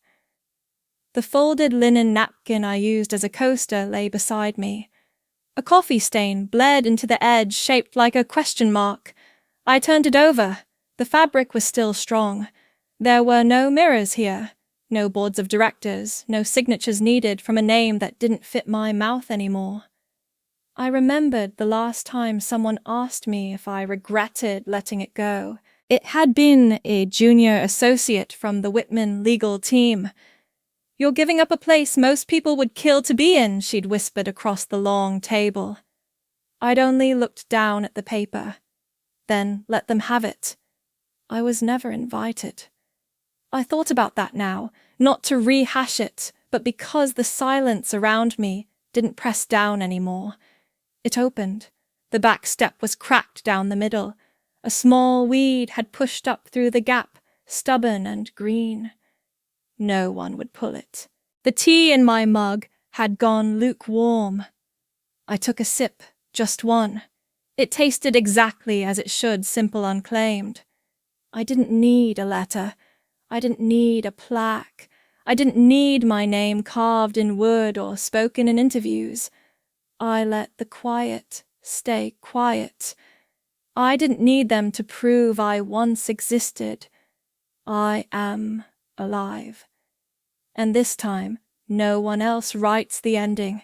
The folded linen napkin I used as a coaster lay beside me. A coffee stain bled into the edge shaped like a question mark. I turned it over. The fabric was still strong. There were no mirrors here, no boards of directors, no signatures needed from a name that didn't fit my mouth anymore. I remembered the last time someone asked me if I regretted letting it go. It had been a junior associate from the Whitman legal team. "You're giving up a place most people would kill to be in," she'd whispered across the long table. I'd only looked down at the paper, then let them have it. I was never invited. I thought about that now, not to rehash it, but because the silence around me didn't press down anymore. It opened. The back step was cracked down the middle. A small weed had pushed up through the gap, stubborn and green. No one would pull it. The tea in my mug had gone lukewarm. I took a sip, just one. It tasted exactly as it should, simple, unclaimed. I didn't need a letter. I didn't need a plaque. I didn't need my name carved in wood or spoken in interviews. I let the quiet stay quiet. I didn't need them to prove I once existed. I am alive. And this time, no one else writes the ending.